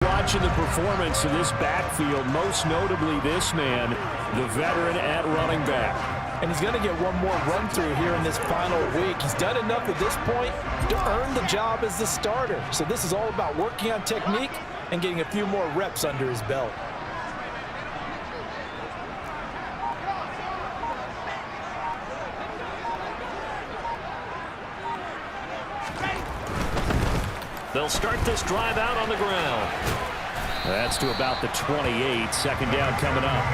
watching the performance of this backfield, most notably this man, the veteran at running back. And he's going to get one more run through here in this final week. He's done enough at this point to earn the job as the starter. So this is all about working on technique and getting a few more reps under his belt. They'll start this drive out on the ground. That's to about the 28. Second down coming up.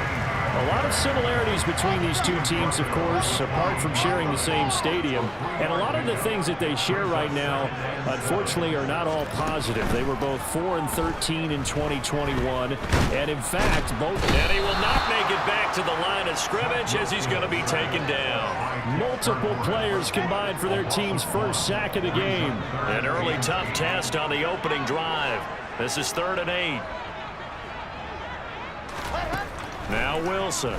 A lot of similarities between these two teams, of course, apart from sharing the same stadium. And a lot of the things that they share right now, unfortunately, are not all positive. They were both 4-13 in 2021. And, in fact, both... And he will not make it back to the line of scrimmage as he's going to be taken down. Multiple players combined for their team's first sack of the game. An early tough test on the opening drive. This is 3rd and 8. Now Wilson. Oh,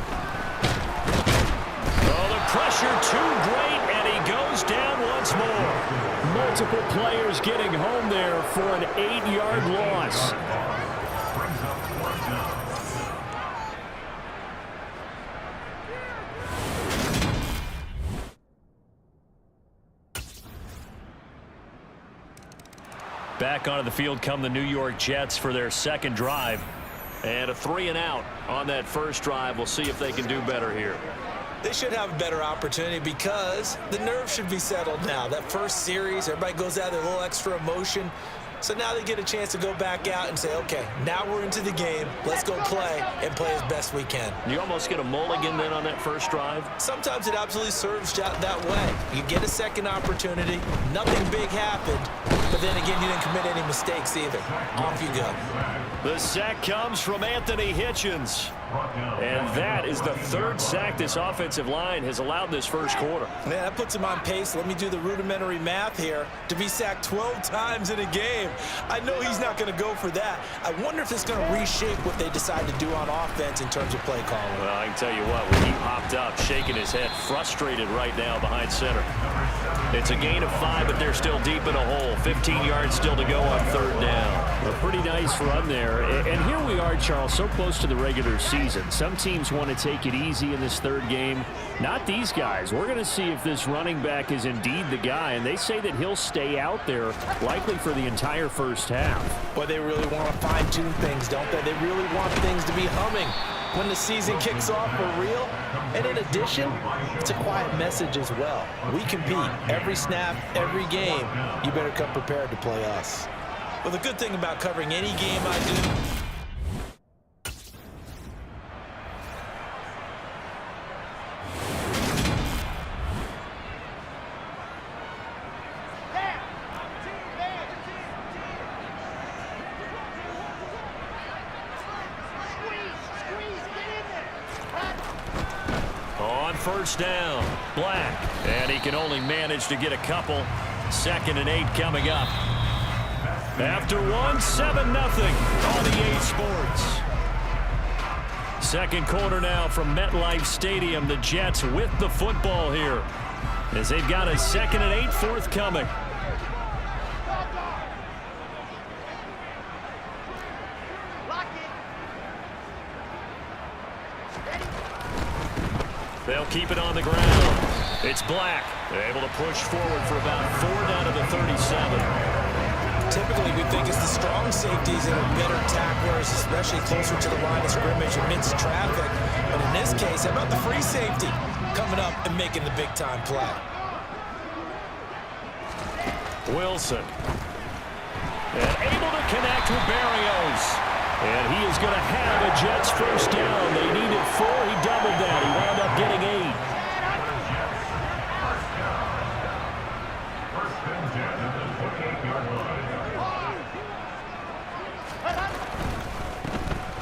the pressure too great, and he goes down once more. Multiple players getting home there for an 8-yard loss. Back onto the field come the New York Jets for their second drive. And a 3-and-out on that first drive. We'll see if they can do better here. They should have a better opportunity because the nerves should be settled now. That first series, everybody goes out with a little extra emotion. So now they get a chance to go back out and say, okay, now we're into the game. Let's go play and play as best we can. You almost get a mulligan then on that first drive? Sometimes it absolutely serves that way. You get a second opportunity. Nothing big happened. But then again, you didn't commit any mistakes either. Off you go. The sack comes from Anthony Hitchens. And that is the 3rd sack this offensive line has allowed this first quarter. Man, that puts him on pace. Let me do the rudimentary math here. To be sacked 12 times in a game. I know he's not going to go for that. I wonder if it's going to reshape what they decide to do on offense in terms of play calling. Well, I can tell you what, when he popped up, shaking his head, frustrated right now behind center. It's a gain of 5, but they're still deep in a hole. 15 yards still to go on 3rd down. A pretty nice run there. And here we are, Charles, so close to the regular season. Some teams want to take it easy in this 3rd game. Not these guys. We're going to see if this running back is indeed the guy. And they say that he'll stay out there likely for the entire first half. Boy, they really want to fine-tune things, don't they? They really want things to be humming when the season kicks off for real. And in addition, it's a quiet message as well. We compete every snap, every game. You better come prepared to play us. Well, the good thing about covering any game I do, first down, Black. And he can only manage to get a couple. 2nd and 8 coming up. After 7-0 on EA Sports. Second quarter now from MetLife Stadium. The Jets with the football here as they've got a 2nd and 8 forthcoming. They'll keep it on the ground. It's Black. They're able to push forward for about 4 down to the 37. Typically, we think it's the strong safeties that are better tacklers, especially closer to the line of scrimmage amidst traffic. But in this case, how about the free safety coming up and making the big-time play? Wilson. And able to connect with Barrios. And he is going to have a Jets first down. They needed 4. He doubled that. He wound up getting 8.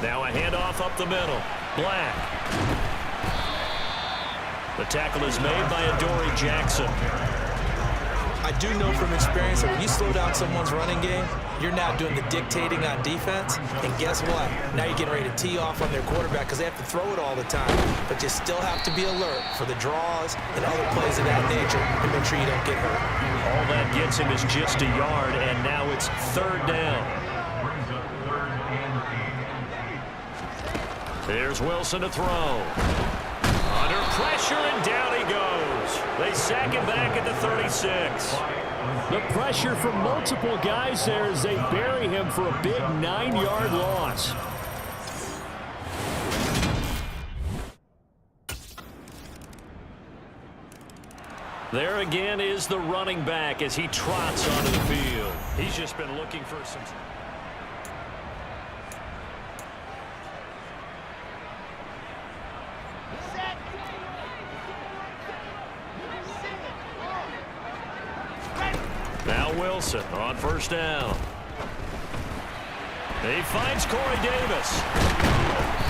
Now a handoff up the middle. Black. The tackle is made by Adoree Jackson. I do know from experience that when you slow down someone's running game, you're now doing the dictating on defense. And guess what? Now you're getting ready to tee off on their quarterback because they have to throw it all the time. But you still have to be alert for the draws and other plays of that nature and make sure you don't get hurt. All that gets him is just a yard, and now it's 3rd down. Here's Wilson to throw. Under pressure, and down he goes. They sack him back at the 36. The pressure from multiple guys there as they bury him for a big 9-yard loss. There again is the running back as he trots onto the field. He's just been looking for some... Now Wilson on first down. He finds Corey Davis.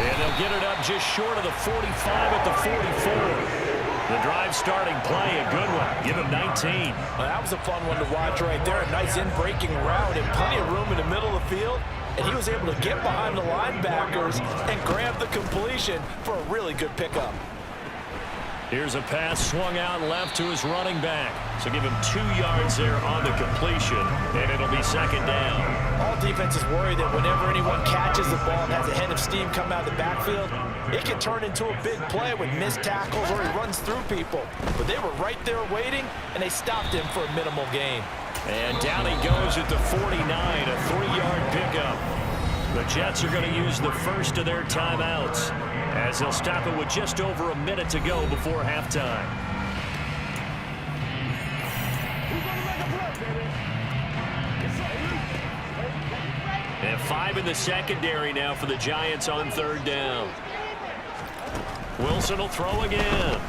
And they'll get it up just short of the 45 at the 44. The drive starting play, a good one. Give him 19. Well, that was a fun one to watch right there. A nice in-breaking route and plenty of room in the middle of the field. And he was able to get behind the linebackers and grab the completion for a really good pickup. Here's a pass swung out left to his running back. So give him 2 yards there on the completion, and it'll be second down. All defenses worry that whenever anyone catches the ball and has a head of steam come out of the backfield, it can turn into a big play with missed tackles or he runs through people. But they were right there waiting, and they stopped him for a minimal gain. And down he goes at the 49, a 3-yard pickup. The Jets are going to use the first of their timeouts as they'll stop it with just over a minute to go before halftime. And 5 in the secondary now for the Giants on third down. Wilson will throw again.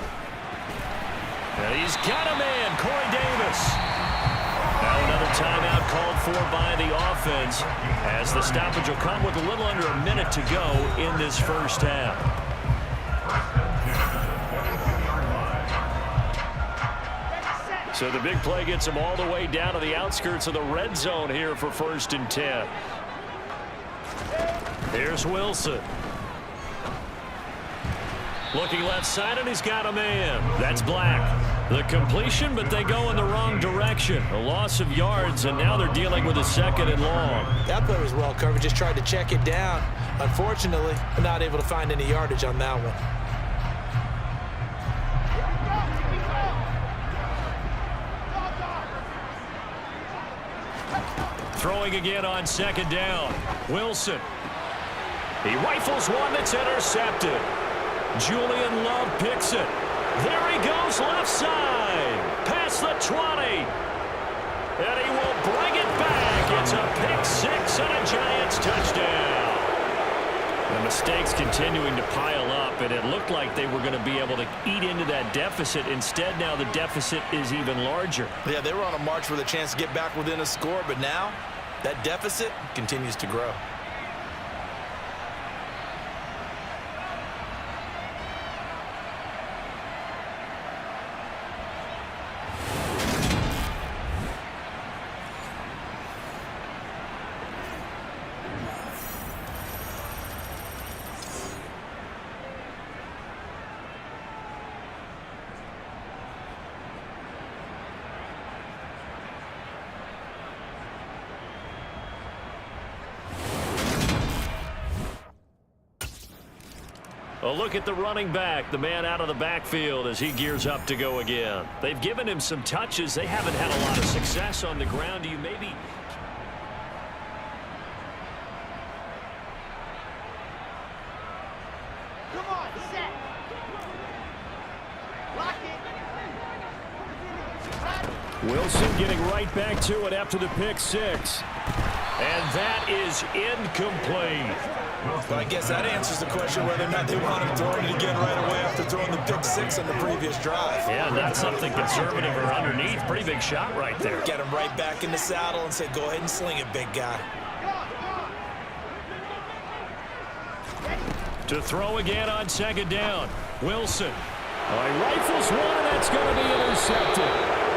And he's got a man, Corey Davis. Now another timeout called for by the offense as the stoppage will come with a little under a minute to go in this first half. So the big play gets him all the way down to the outskirts of the red zone here for 1st and 10. Here's Wilson. Looking left side, and he's got a man. That's Black. The completion, but they go in the wrong direction. A loss of yards, and now they're dealing with a 2nd and long. That play was well covered. Just tried to check it down. Unfortunately, not able to find any yardage on that one. Throwing again on 2nd down. Wilson. He rifles one that's intercepted. Julian Love picks it. There he goes left side. Past the 20. And he will bring it back. It's a pick 6 and a Giants touchdown. The mistakes continuing to pile up, and it looked like they were going to be able to eat into that deficit. Instead, now the deficit is even larger. Yeah, they were on a march with a chance to get back within a score, but now that deficit continues to grow. A look at the running back, the man out of the backfield as he gears up to go again. They've given him some touches. They haven't had a lot of success on the ground. Do you maybe... Come on, set. Lock it. Wilson getting right back to it after the pick 6. And that is incomplete. But I guess that answers the question whether or not they want him throwing it again right away after throwing the pick 6 on the previous drive. Yeah, not something conservative or underneath. Pretty big shot right there. Get him right back in the saddle and say, go ahead and sling it, big guy. To throw again on 2nd down. Wilson. He rifles one, and that's going to be intercepted.